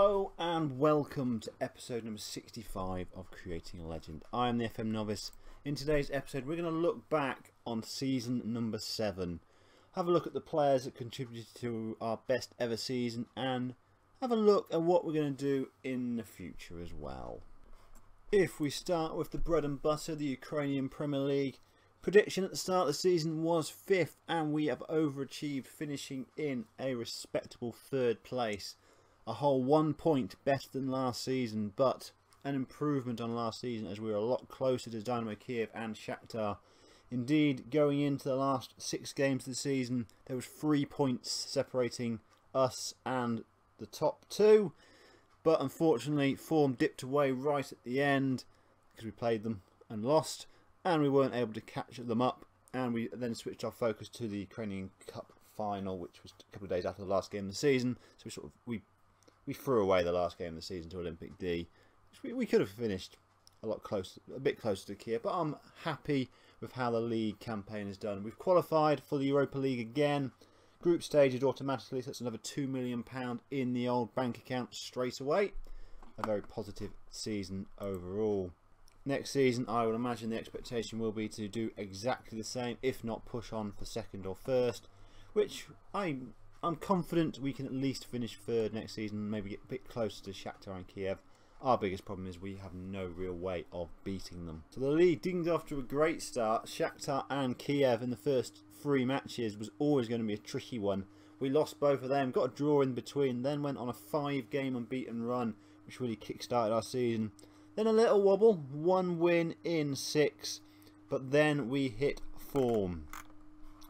Hello and welcome to episode number 65 of Creating a Legend. I am the FM Novice. In today's episode we're going to look back on season number 7, have a look at the players that contributed to our best ever season, and have a look at what we're going to do in the future as well. If we start with the bread and butter, the Ukrainian Premier League, prediction at the start of the season was 5th, and we have overachieved, finishing in a respectable 3rd place. A whole 1 point better than last season, but an improvement on last season as we were a lot closer to Dynamo Kiev and Shakhtar. Indeed, going into the last 6 games of the season, there was 3 points separating us and the top 2. But unfortunately, form dipped away right at the end because we played them and lost, and we weren't able to catch them up. And we then switched our focus to the Ukrainian Cup final, which was a couple of days after the last game of the season. So we threw away the last game of the season to Olympic D. We could have finished a bit closer to Kiev, but I'm happy with how the league campaign has done. We've qualified for the Europa League again. Group stages automatically, so that's another £2 million in the old bank account straight away. A very positive season overall. Next season, I would imagine the expectation will be to do exactly the same, if not push on for 2nd or 1st, which I'm confident we can at least finish 3rd next season, maybe get a bit closer to Shakhtar and Kiev. Our biggest problem is we have no real way of beating them. So the league dinged off to a great start. Shakhtar and Kiev in the first 3 matches was always going to be a tricky one. We lost both of them, got a draw in between, then went on a 5-game unbeaten run, which really kick-started our season. Then a little wobble, 1 win in 6, but then we hit form.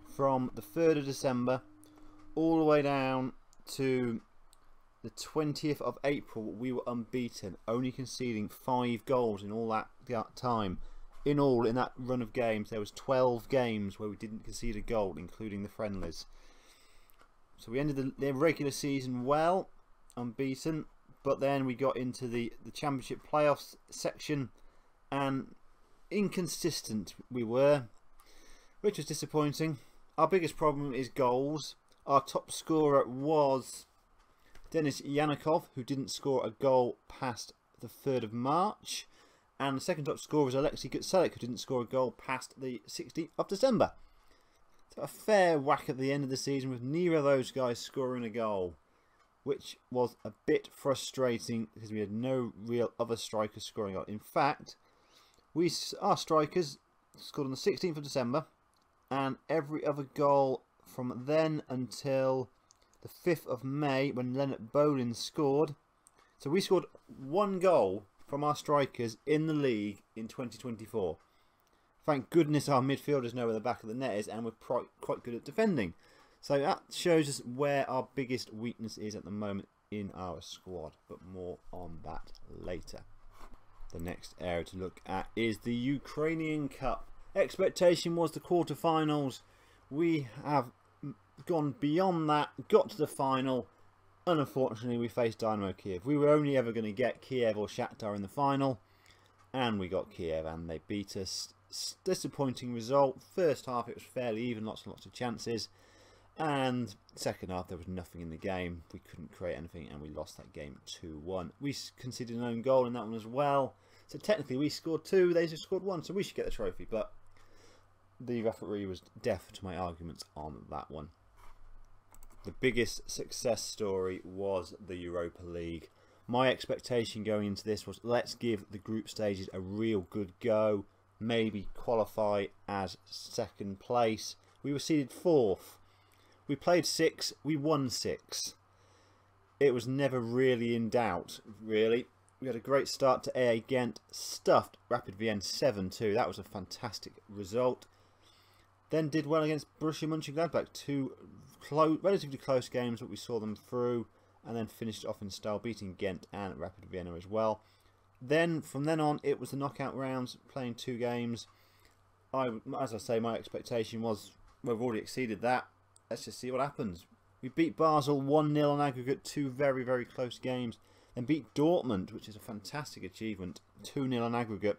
From the 3rd of December all the way down to the 20th of April, we were unbeaten, only conceding 5 goals in all that time. In all, in that run of games, there was 12 games where we didn't concede a goal, including the friendlies. So we ended the regular season well, unbeaten, but then we got into the championship playoffs section, and inconsistent we were, which was disappointing. Our biggest problem is goals. Our top scorer was Denis Yanikov, who didn't score a goal past the 3rd of March. And the second top scorer was Alexei Gutselik, who didn't score a goal past the 16th of December. So a fair whack at the end of the season with neither of those guys scoring a goal, which was a bit frustrating because we had no real other strikers scoring a goal. In fact, our strikers scored on the 16th of December, and every other goal from then until the 5th of May when Leonard Bolin scored. So we scored 1 goal from our strikers in the league in 2024. Thank goodness our midfielders know where the back of the net is, and we're quite good at defending. So that shows us where our biggest weakness is at the moment in our squad, but more on that later. The next area to look at is the Ukrainian Cup. Expectation was the quarterfinals. We have gone beyond that, got to the final, and unfortunately we faced Dynamo Kiev. We were only ever going to get Kiev or Shakhtar in the final, and we got Kiev and they beat us. Disappointing result. First half it was fairly even, lots and lots of chances, and second half there was nothing in the game. We couldn't create anything and we lost that game 2-1. We conceded an own goal in that one as well, so technically we scored 2, they just scored 1, so we should get the trophy, but the referee was deaf to my arguments on that one. The biggest success story was the Europa League. My expectation going into this was, let's give the group stages a real good go, maybe qualify as 2nd place. We were seeded 4th. We played 6, we won 6. It was never really in doubt, really. We had a great start to AA Ghent, stuffed Rapid Vienna 7-2. That was a fantastic result. Then did well against Borussia Mönchengladbach. 2 relatively close games, but we saw them through, and then finished off in style, beating Ghent and Rapid Vienna as well. Then from then on, it was the knockout rounds, playing 2 games. As I say, my expectation was, we've already exceeded that. Let's just see what happens. We beat Basel 1-0 on aggregate, 2 very, very close games. Then beat Dortmund, which is a fantastic achievement, 2-0 on aggregate.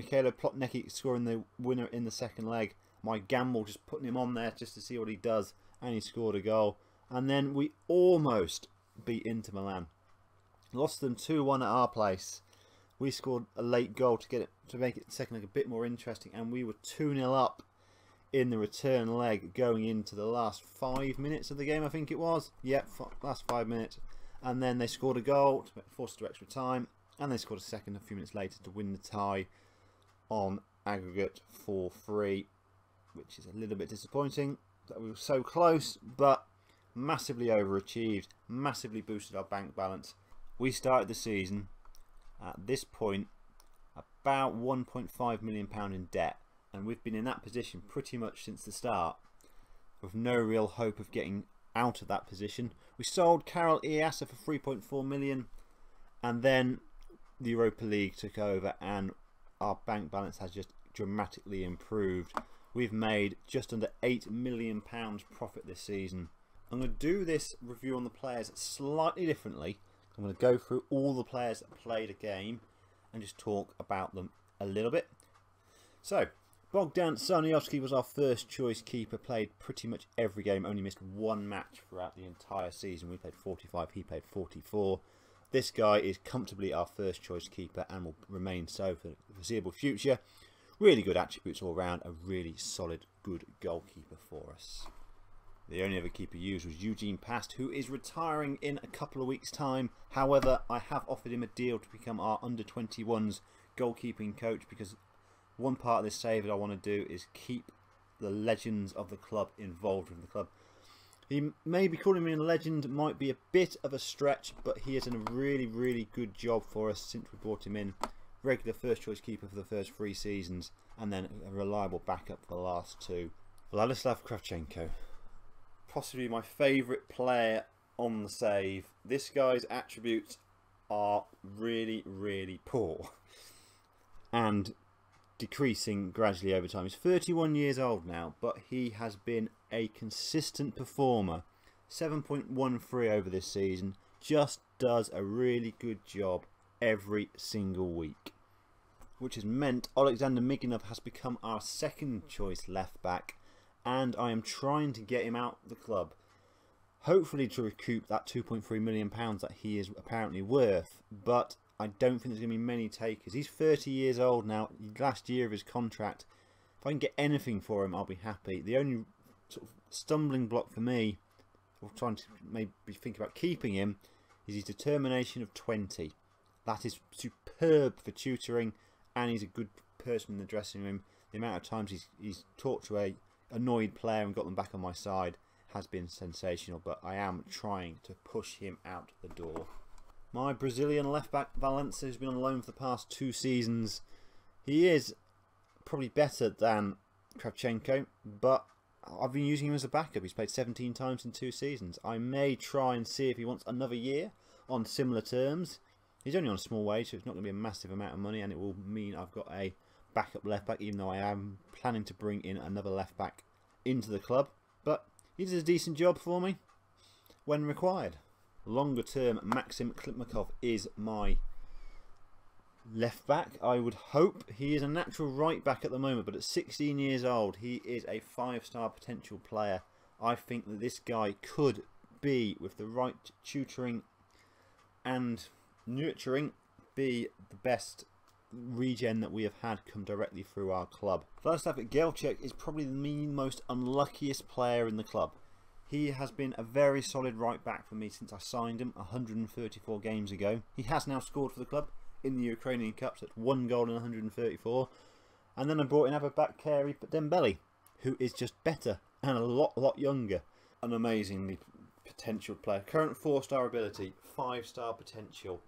Mikhailo Plotnicki scoring the winner in the 2nd leg. My gamble, just putting him on there just to see what he does, and he scored a goal. And then we almost beat Inter Milan. Lost them 2-1 at our place. We scored a late goal to make it the second leg a bit more interesting, and we were 2-0 up in the return leg going into the last 5 minutes of the game, I think it was. Yep, last 5 minutes. And then they scored a goal to force it to extra time, and they scored a second a few minutes later to win the tie on aggregate 4-3, which is a little bit disappointing that we were so close, but massively overachieved, massively boosted our bank balance. We started the season at this point about £1.5 million in debt, and we've been in that position pretty much since the start, with no real hope of getting out of that position. We sold Karol Iasa for 3.4 million, and then the Europa League took over and our bank balance has just dramatically improved. We've made just under £8 million profit this season. I'm going to do this review on the players slightly differently. I'm going to go through all the players that played a game and just talk about them a little bit. So, Bogdan Sarniowski was our first choice keeper, played pretty much every game, only missed one match throughout the entire season. We played 45, he played 44. This guy is comfortably our first choice keeper and will remain so for the foreseeable future. Really good attributes all round, a really solid, good goalkeeper for us. The only other keeper used was Eugene Past, who is retiring in a couple of weeks' time. However, I have offered him a deal to become our under-21s goalkeeping coach, because one part of this save that I want to do is keep the legends of the club involved with the club. He maybe calling me a legend might be a bit of a stretch, but he has done a really, really good job for us since we brought him in. Regular first choice keeper for the first 3 seasons, and then a reliable backup for the last 2. Vladislav Kravchenko. Possibly my favourite player on the save. This guy's attributes are really, really poor and decreasing gradually over time. He's 31 years old now, but he has been a consistent performer. 7.13 over this season. Just does a really good job every single week, which has meant Alexander Miginov has become our second choice left back, and I am trying to get him out of the club, hopefully to recoup that £2.3 million that he is apparently worth, but I don't think there's going to be many takers. He's 30 years old now, last year of his contract. If I can get anything for him, I'll be happy. The only sort of stumbling block for me, or trying to maybe think about keeping him, is his determination of 20. That is superb for tutoring, and he's a good person in the dressing room. The amount of times he's talked to a annoyed player and got them back on my side has been sensational, but I am trying to push him out the door. My Brazilian left back Valencia has been on loan for the past 2 seasons. He is probably better than Kravchenko, but I've been using him as a backup. He's played 17 times in 2 seasons. I may try and see if he wants another year on similar terms. He's only on a small wage, so it's not going to be a massive amount of money, and it will mean I've got a backup left back, even though I am planning to bring in another left back into the club. But he does a decent job for me when required. Longer term, Maxim Klitmakov is my left back. I would hope. He is a natural right back at the moment, but at 16 years old, he is a 5-star potential player. I think that this guy could be, with the right tutoring and nurturing, be the best regen that we have had come directly through our club. Vladislav Gelchek is probably the most unluckiest player in the club. He has been a very solid right back for me since I signed him 134 games ago. He has now scored for the club in the Ukrainian Cup, so that's 1 goal in 134. And then I brought in Abubakari Dembele, who is just better and a lot younger. An amazingly potential player. Current 4-star ability, 5-star potential.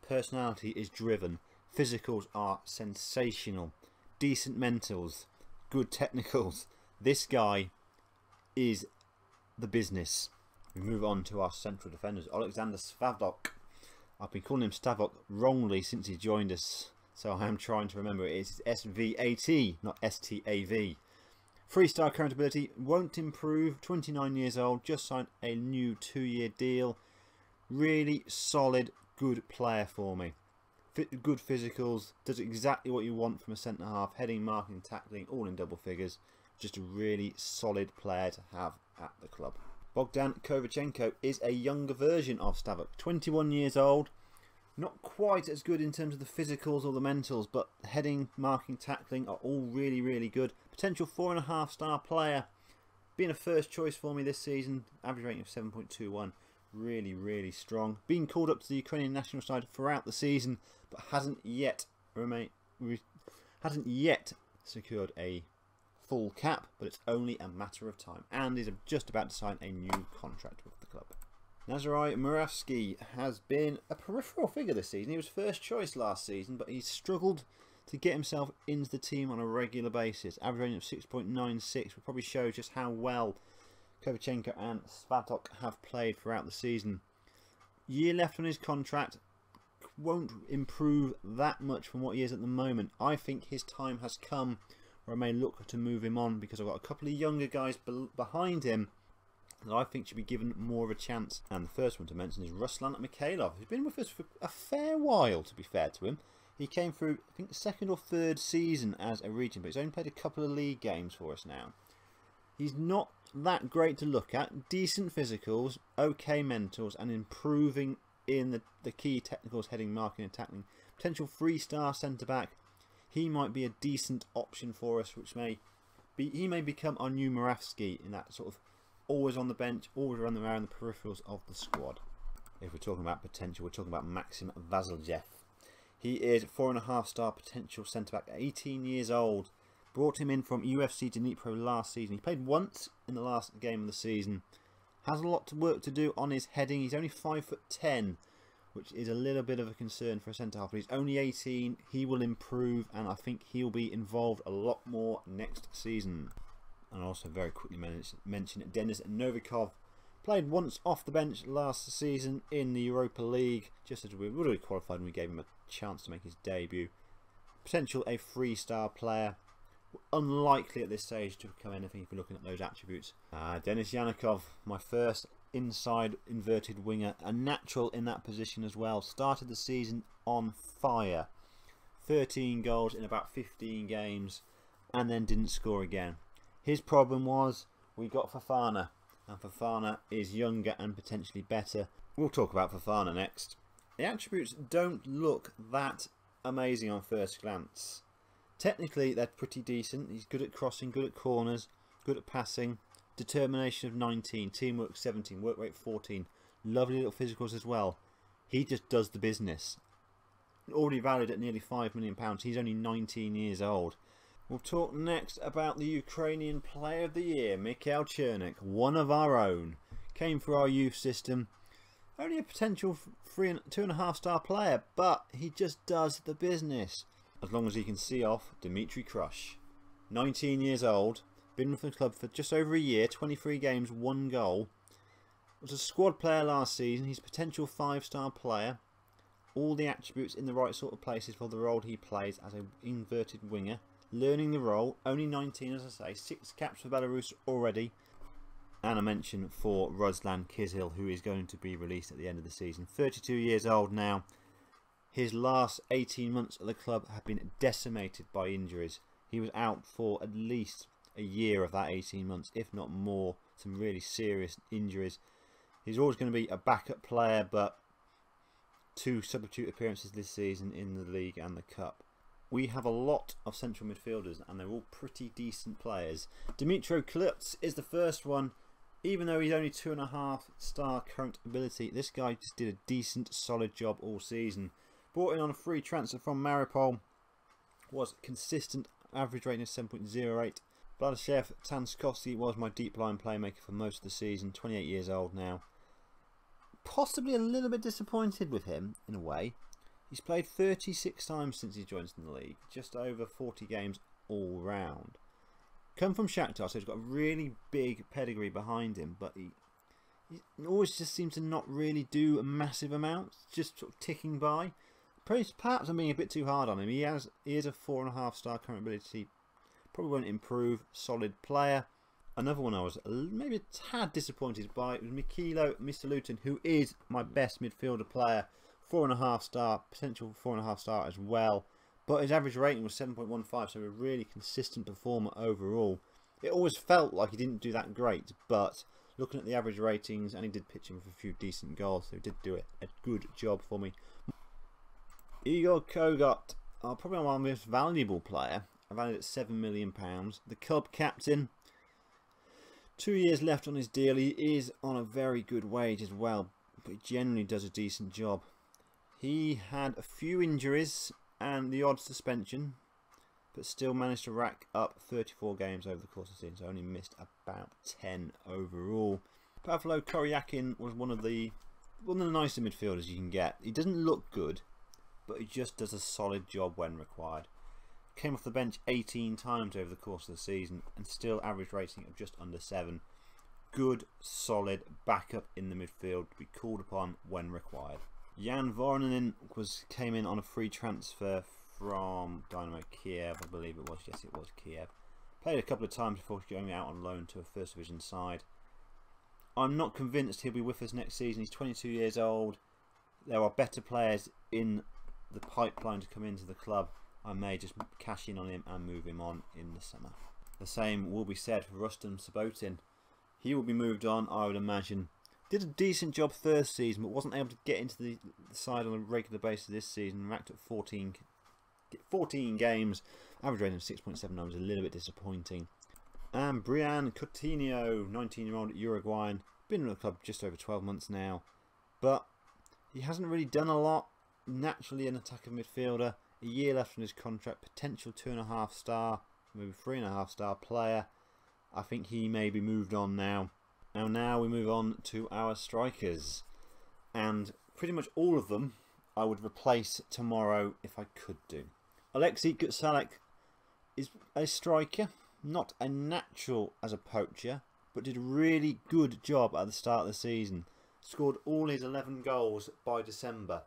Personality is driven. Physicals are sensational. Decent mentals. Good technicals. This guy is the business. We move on to our central defenders. Alexander Stavok. I've been calling him Stavok wrongly since he joined us, so I am trying to remember it. It's SVAT, not STAV. 3-star current ability, won't improve. 29 years old, just signed a new 2-year deal. Really solid, good player for me. Good physicals, does exactly what you want from a centre half. Heading, marking, tackling, all in double figures. Just a really solid player to have at the club. Bogdan Kovachenko is a younger version of Stavok. 21 years old, Not quite as good in terms of the physicals or the mentals, but heading, marking, tackling are all really, really good. Potential 4.5-star player. Being a first choice for me this season. Average rating of 7.21. Really, really strong. Being called up to the Ukrainian national side throughout the season, but hasn't yet secured a full cap, but it's only a matter of time, and is just about to sign a new contract with the club. Nazarij Muravsky has been a peripheral figure this season. He was first choice last season, but he's struggled to get himself into the team on a regular basis. Average rating of 6.96 will probably show just how well Kovachenko and Svatok have played throughout the season. Year left on his contract, won't improve that much from what he is at the moment. I think his time has come where I may look to move him on, because I've got a couple of younger guys behind him that I think should be given more of a chance. And the first one to mention is Ruslan Mikhailov, who's been with us for a fair while, to be fair to him. He came through, I think, the second or third season as a regen, but he's only played a couple of league games for us now. He's not that great to look at. Decent physicals, okay mentals, and improving in the key technicals, heading, marking and tackling. Potential 3-star centre-back. He might be a decent option for us, which he may become our new Muravsky in that sort of always on the bench, always around the peripherals of the squad. If we're talking about potential, we're talking about Maxim Vasiljev. He is 4.5-star potential centre-back, 18 years old. Brought him in from UFC Dnipro last season. He played once in the last game of the season. Has a lot of work to do on his heading. He's only 5'10", which is a little bit of a concern for a centre-half. But he's only 18. He will improve, and I think he'll be involved a lot more next season. And also very quickly mention Denis Novikov. Played once off the bench last season in the Europa League, just as we would have qualified, and we gave him a chance to make his debut. Potential a 3-star player. Unlikely at this stage to become anything if you're looking at those attributes. Denis Yanikov, my first inside inverted winger, a natural in that position as well. Started the season on fire. 13 goals in about 15 games, and then didn't score again. His problem was we got Fofana, and Fofana is younger and potentially better. We'll talk about Fofana next. The attributes don't look that amazing on first glance. Technically, they're pretty decent. He's good at crossing, good at corners, good at passing. Determination of 19, teamwork 17, work rate 14. Lovely little physicals as well. He just does the business. Already valued at nearly £5 million. He's only 19 years old. We'll talk next about the Ukrainian Player of the Year, Mikhail Chernik, one of our own. Came through our youth system. Only a potential 2.5-star player, but he just does the business. As long as he can see off Dmitry Krush. 19 years old, been with the club for just over a year, 23 games, 1 goal. Was a squad player last season. He's a potential 5-star player. All the attributes in the right sort of places for the role he plays as an inverted winger. Learning the role, only 19 as I say, 6 caps for Belarus already. And a mention for Ruslan Kizil, who is going to be released at the end of the season. 32 years old now. His last 18 months at the club have been decimated by injuries. He was out for at least a year of that 18 months, if not more. Some really serious injuries. He's always going to be a backup player, but 2 substitute appearances this season in the league and the cup. We have a lot of central midfielders, and they're all pretty decent players. Dmytro Klutz is the first one. Even though he's only 2.5-star current ability, this guy just did a decent, solid job all season. Brought in on a free transfer from Mariupol, was consistent, average rating of 7.08. Vladishev Tanskovsky was my deep line playmaker for most of the season, 28 years old now. Possibly a little bit disappointed with him, in a way. He's played 36 times since he joined in the league, just over 40 games all round. Come from Shakhtar, so he's got a really big pedigree behind him, but he always just seems to not really do a massive amount, just sort of ticking by. Perhaps I'm being a bit too hard on him. He is a 4.5-star current ability. Probably won't improve. Solid player. Another one I was maybe a tad disappointed by was Mikhailo Misalutin, who is my best midfielder player. 4.5-star, potential 4.5-star as well. But his average rating was 7.15, so a really consistent performer overall. It always felt like he didn't do that great, but looking at the average ratings, and he did pitch in with a few decent goals, so he did do a good job for me. Igor Kogot, probably my most valuable player, valued at £7 million. The club captain, 2 years left on his deal. He is on a very good wage as well, but he generally does a decent job. He had a few injuries and the odd suspension, but still managed to rack up 34 games over the course of the season, so only missed about 10 overall. Pavlo Koryakin was one of the nicer midfielders you can get. He doesn't look good, but he just does a solid job when required. Came off the bench 18 times over the course of the season and still average rating of just under 7. Good, solid backup in the midfield to be called upon when required. Jan Voronin came in on a free transfer from Dynamo Kiev, I believe it was. Yes, it was Kiev. Played a couple of times before going out on loan to a first division side. I'm not convinced he'll be with us next season. He's 22 years old. There are better players in the pipeline to come into the club. I may just cash in on him and move him on in the summer. The same will be said for Rustam Sabotin. He will be moved on, I would imagine. Did a decent job first season, but wasn't able to get into the side on a regular basis this season. Racked up 14 games. Average rating of 6.79 was a little bit disappointing. And Brian Coutinho, 19-year-old Uruguayan, been in the club just over 12 months now, but he hasn't really done a lot. Naturally an attacking midfielder, a year left on his contract, potential 2.5 star, maybe 3.5 star player. I think he may be moved on now. Now we move on to our strikers, and pretty much all of them I would replace tomorrow if I could do. Alexei Gutsalek is a striker, not a natural as a poacher, but did a really good job at the start of the season. Scored all his 11 goals by December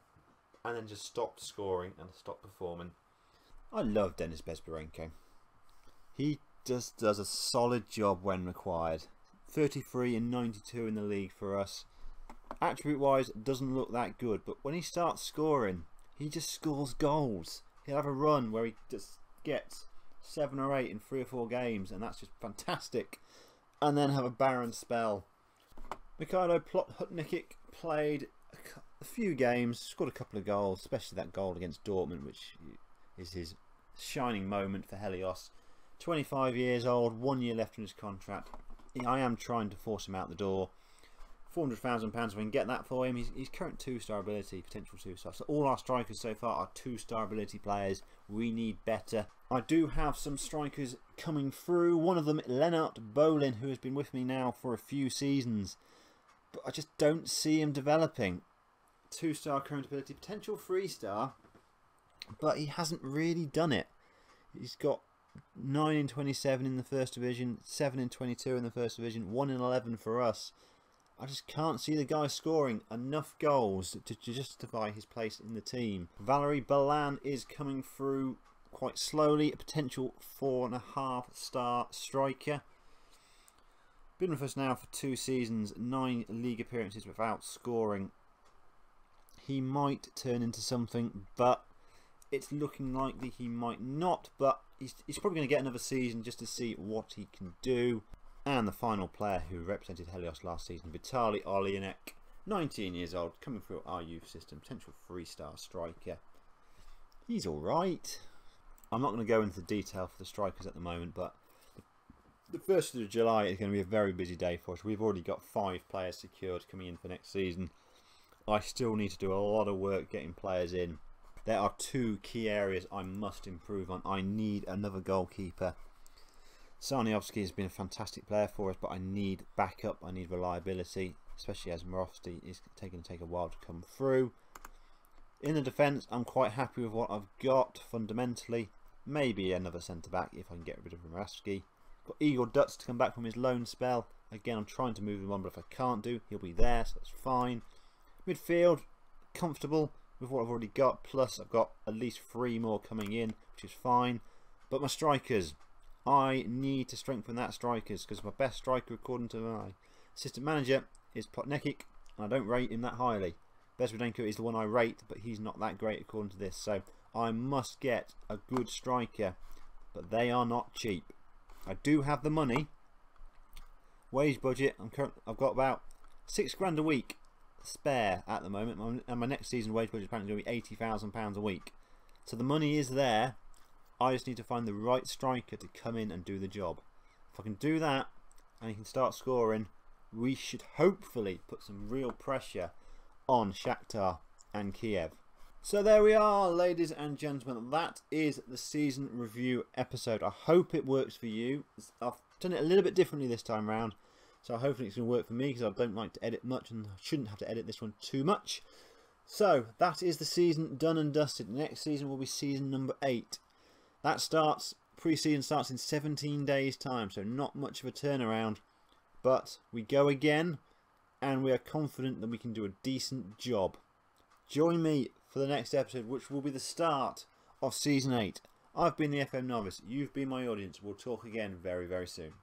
and then just stopped scoring and stopped performing. I love Denis Bezbarenko. He just does a solid job when required. 33 and 92 in the league for us. Attribute wise doesn't look that good, but when he starts scoring, he just scores goals. He'll have a run where he just gets 7 or 8 in 3 or 4 games, and that's just fantastic. And then have a barren spell. Mikhailo Plotnikic played a few games, scored a couple of goals, especially that goal against Dortmund, which is his shining moment for Gelios. 25 years old, 1 year left on his contract. I am trying to force him out the door. £400,000 if we can get that for him. He's current 2-star ability, potential 2-star. So all our strikers so far are 2-star ability players. We need better. I do have some strikers coming through. One of them, Lennart Bolin, who has been with me now for a few seasons, but I just don't see him developing. 2-star current ability, potential 3-star, but he hasn't really done it. He's got 9 in 27 in the first division, 7 in 22 in the first division, 1 in 11 for us. I just can't see the guy scoring enough goals to justify his place in the team. Valery Balan is coming through quite slowly, a potential 4.5-star striker. Been with us now for 2 seasons, 9 league appearances without scoring. He might turn into something, but it's looking likely he might not. But he's probably going to get another season just to see what he can do. And the final player who represented Gelios last season, Vitaly Olyanek, 19 years old, coming through our youth system, potential 3-star striker. He's alright. I'm not going to go into the detail for the strikers at the moment, but the 1st of July is going to be a very busy day for us. We've already got 5 players secured coming in for next season. I still need to do a lot of work getting players in. There are 2 key areas I must improve on. I need another goalkeeper. Sarniowski has been a fantastic player for us, but I need backup, I need reliability, especially as Morovsky is going to take a while to come through. In the defence, I'm quite happy with what I've got fundamentally. Maybe another centre-back if I can get rid of Morovsky. Got Igor Dutz to come back from his loan spell. Again, I'm trying to move him on, but if I can't do, he'll be there, so that's fine. Midfield, comfortable with what I've already got, plus I've got at least 3 more coming in, which is fine. But my strikers, I need to strengthen that strikers, because my best striker, according to my assistant manager, is Plotnikic, and I don't rate him that highly. Bezbarenko is the one I rate, but he's not that great according to this, so I must get a good striker, but they are not cheap. I do have the money. Wage budget, I've got about £6 grand a week, spare at the moment, and my next season wage budget is apparently going to be £80,000 a week. So the money is there. I just need to find the right striker to come in and do the job. If I can do that and he can start scoring, we should hopefully put some real pressure on Shakhtar and Kiev. So there we are, ladies and gentlemen. That is the season review episode. I hope it works for you. I've done it a little bit differently this time round, so hopefully it's going to work for me, because I don't like to edit much and I shouldn't have to edit this one too much. So that is the season done and dusted. Next season will be season number 8. That starts, pre-season starts in 17 days time, so not much of a turnaround, but we go again and we are confident that we can do a decent job. Join me for the next episode, which will be the start of season 8. I've been the FM Novice, you've been my audience. We'll talk again very, very soon.